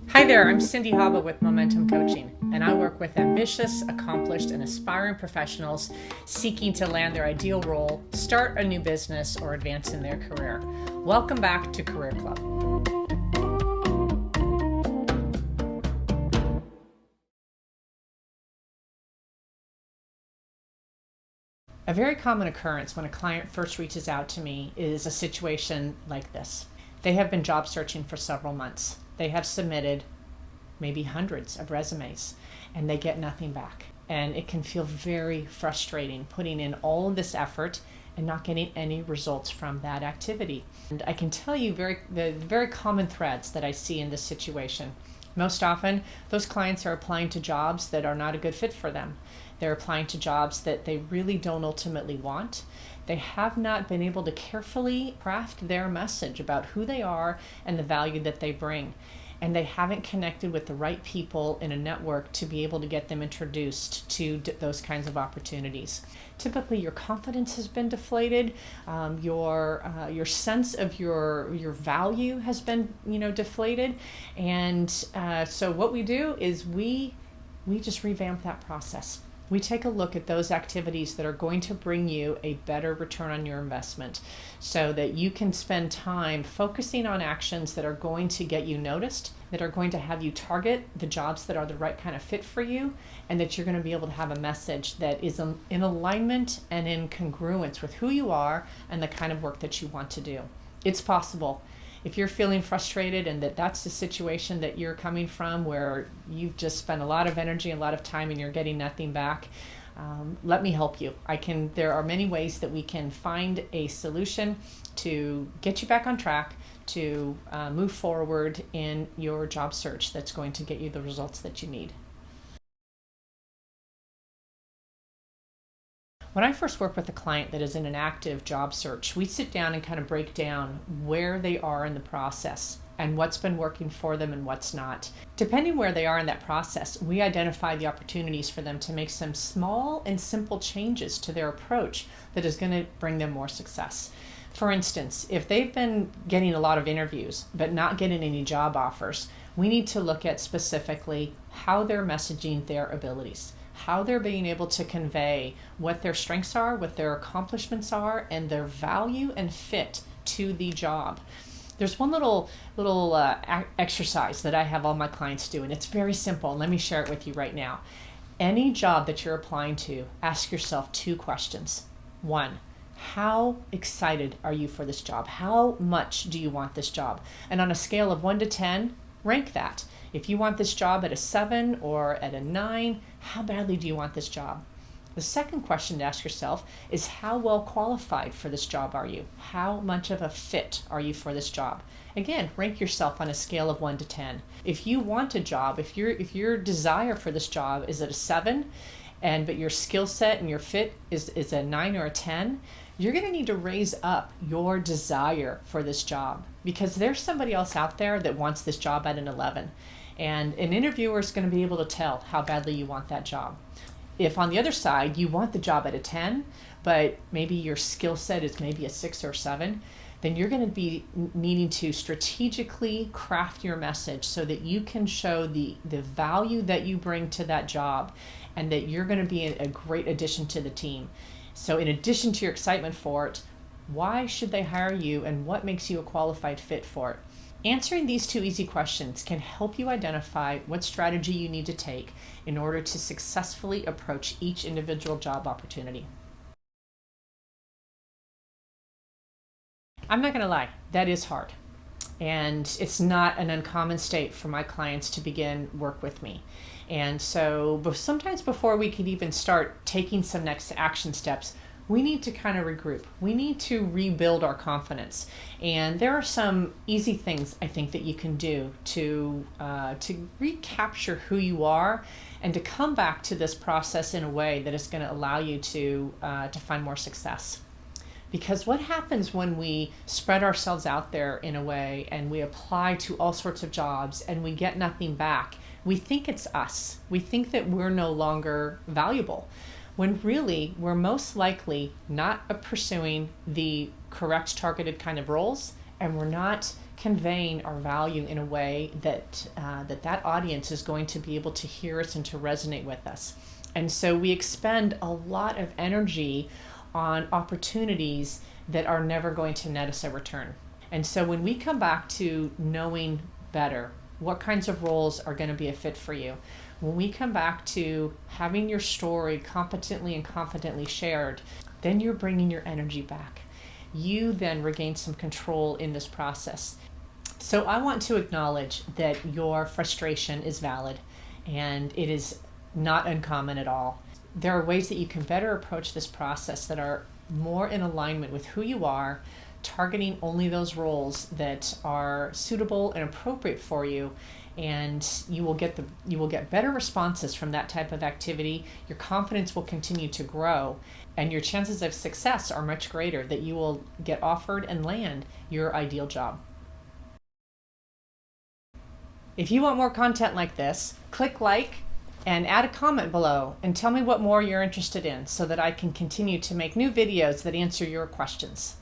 Hi there, I'm Cindy Haba with Momentum Coaching, and I work with ambitious, accomplished, and aspiring professionals seeking to land their ideal role, start a new business, or advance in their career. Welcome back to Career Club. A very common occurrence when a client first reaches out to me is a situation like this. They have been job searching for several months. They have submitted maybe hundreds of resumes and they get nothing back. And it can feel very frustrating putting in all of this effort and not getting any results from that activity. And I can tell you the very common threads that I see in this situation. Most often, those clients are applying to jobs that are not a good fit for them. They're applying to jobs that they really don't ultimately want. They have not been able to carefully craft their message about who they are and the value that they bring. And they haven't connected with the right people in a network to be able to get them introduced to those kinds of opportunities. Typically, your confidence has been deflated. Your sense of your value has been deflated. And so what we do is we just revamp that process. We take a look at those activities that are going to bring you a better return on your investment so that you can spend time focusing on actions that are going to get you noticed, that are going to have you target the jobs that are the right kind of fit for you, and that you're going to be able to have a message that is in alignment and in congruence with who you are and the kind of work that you want to do. It's possible. If you're feeling frustrated and that's the situation that you're coming from where you've just spent a lot of energy, a lot of time, and you're getting nothing back, let me help you. There are many ways that we can find a solution to get you back on track, to move forward in your job search that's going to get you the results that you need. When I first work with a client that is in an active job search, we sit down and kind of break down where they are in the process and what's been working for them and what's not. Depending where they are in that process, we identify the opportunities for them to make some small and simple changes to their approach that is going to bring them more success. For instance, if they've been getting a lot of interviews but not getting any job offers, we need to look at specifically how they're messaging their abilities, how they're being able to convey what their strengths are, what their accomplishments are, and their value and fit to the job. There's one little exercise that I have all my clients do, and it's very simple. Let me share it with you right now. Any job that you're applying to, ask yourself two questions. One, how excited are you for this job? How much do you want this job? And on a scale of 1 to 10, rank that. If you want this job at a 7 or at a 9, how badly do you want this job? The second question to ask yourself is, how well qualified for this job are you? How much of a fit are you for this job? Again, rank yourself on a scale of 1 to 10. If you want a job, if your desire for this job is at a 7, but your skill set and your fit is a 9 or a 10, you're going to need to raise up your desire for this job, because there's somebody else out there that wants this job at an 11. And an interviewer is going to be able to tell how badly you want that job. If on the other side, you want the job at a 10, but maybe your skill set is maybe a 6 or 7, then you're going to be needing to strategically craft your message so that you can show the value that you bring to that job and that you're going to be a great addition to the team. So in addition to your excitement for it, why should they hire you and what makes you a qualified fit for it? Answering these two easy questions can help you identify what strategy you need to take in order to successfully approach each individual job opportunity. I'm not going to lie, that is hard. And it's not an uncommon state for my clients to begin work with me. And so sometimes before we can even start taking some next action steps, we need to kind of regroup. We need to rebuild our confidence. And there are some easy things I think that you can do to recapture who you are and to come back to this process in a way that is going to allow you to find more success. Because what happens when we spread ourselves out there in a way and we apply to all sorts of jobs and we get nothing back, we think it's us. We think that we're no longer valuable, when really we're most likely not pursuing the correct targeted kind of roles, and we're not conveying our value in a way that that audience is going to be able to hear us and to resonate with us. And so we expend a lot of energy on opportunities that are never going to net us a return. And so when we come back to knowing better what kinds of roles are going to be a fit for you, when we come back to having your story competently and confidently shared, then you're bringing your energy back. You then regain some control in this process. So I want to acknowledge that your frustration is valid, and it is not uncommon at all. There are ways that you can better approach this process that are more in alignment with who you are, targeting only those roles that are suitable and appropriate for you, and you will get better responses from that type of activity. Your confidence will continue to grow, and your chances of success are much greater that you will get offered and land your ideal job. If you want more content like this, click like and add a comment below and tell me what more you're interested in so that I can continue to make new videos that answer your questions.